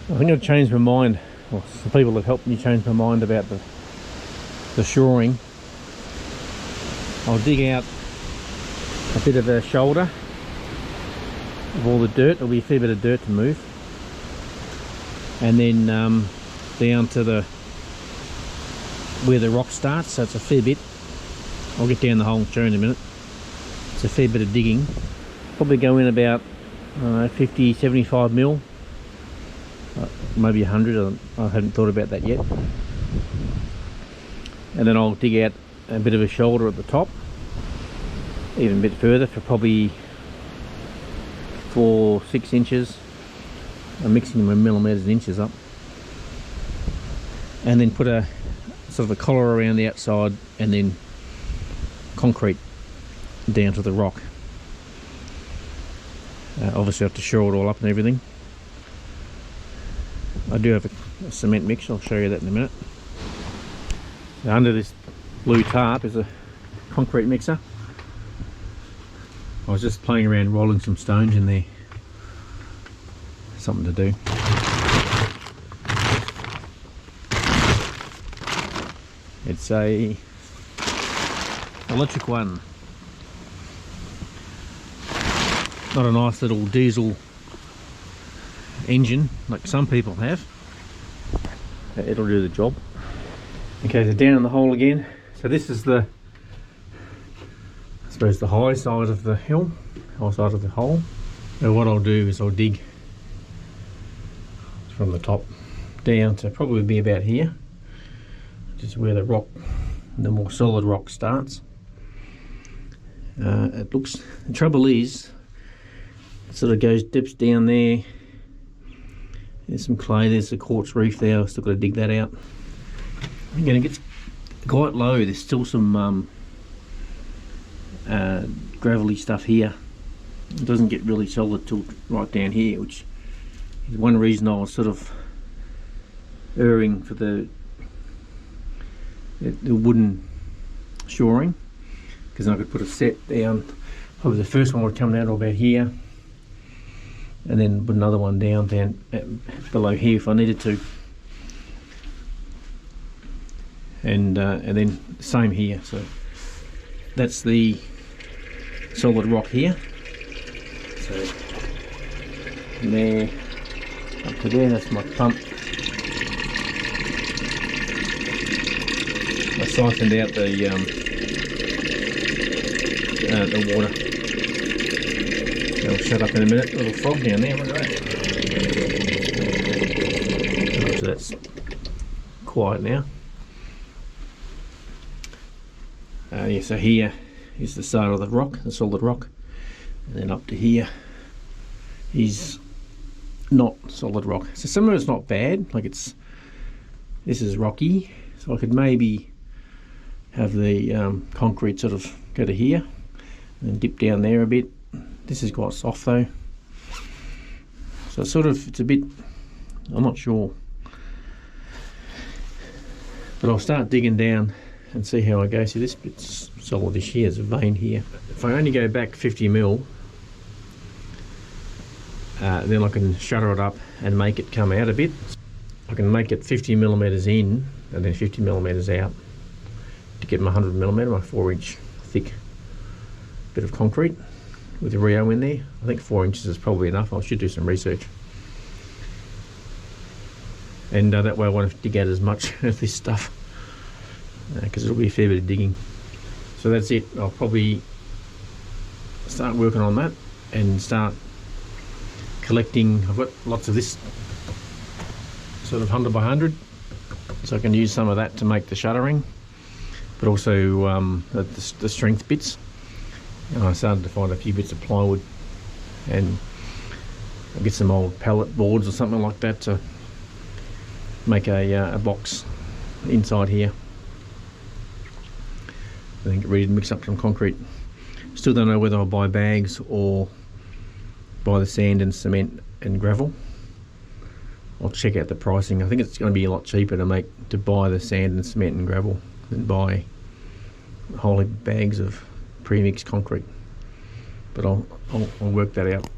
I think I've changed my mind. Well, some people have helped me change my mind about the shoring. I'll dig out a bit of a shoulder of all the dirt. There'll be a fair bit of dirt to move, and then down to where the rock starts. So it's a fair bit. I'll get down the hole and show you in a minute. It's a fair bit of digging. Probably go in about 50, 75 mil, maybe 100. I haven't thought about that yet. And then I'll dig out a bit of a shoulder at the top, even a bit further, for probably 4-6 inches. I'm mixing my millimeters and inches up, and then put a sort of a collar around the outside, and then concrete down to the rock. Obviously I have to shore it all up and everything. I do have a cement mix. I'll show you that in a minute. So under this blue tarp is a concrete mixer. I was just playing around rolling some stones in there. Something to do. It's a electric one. Not a nice little diesel engine like some people have. It'll do the job. Okay, so down in the hole again. So this is the, I suppose, the high side of the hill, high side of the hole. Now what I'll do is I'll dig from the top down to probably be about here, which is where the rock, the more solid rock starts. It looks, the trouble is, it sort of goes, dips down there. There's some clay, there's a quartz reef there. I've still got to dig that out. Again, it gets quite low. There's still some gravelly stuff here. It doesn't get really solid till right down here, which is one reason I was sort of erring for the wooden shoring, because I could put a set down. Probably the first one would come down to about here, and then put another one down below here if I needed to, and then same here. So that's the solid rock here. So from there up to there, that's my pump. I siphoned out the water. It'll shut up in a minute. A little frog down there, look at that. So that's quiet now. Yeah, so here is the side of the rock, the solid rock, and then up to here is not solid rock. So some of it's not bad, like this is rocky, so I could maybe have the concrete sort of go to here and then dip down there a bit. This is quite soft though, so it's a bit, I'm not sure, but I'll start digging down and see how I go. See, this bit's solidish here, there's a vein here. If I only go back 50 mil, then I can shutter it up and make it come out a bit. I can make it 50 millimeters in and then 50 millimeters out to get my 100 millimeter, my 4-inch thick bit of concrete with a Rio in there. I think 4 inches is probably enough. I should do some research. And that way I won't have to dig out as much of this stuff, because it'll be a fair bit of digging. So that's it. I'll probably start working on that and start collecting. I've got lots of this sort of 100 by 100, so I can use some of that to make the shuttering, but also the strength bits. And I started to find a few bits of plywood, and I'll get some old pallet boards or something like that to make a box inside here. I think ready to mix up some concrete. Still don't know whether I'll buy bags or buy the sand and cement and gravel. I'll check out the pricing. I think it's going to be a lot cheaper to buy the sand and cement and gravel than buy whole bags of pre-mixed concrete. But I'll work that out.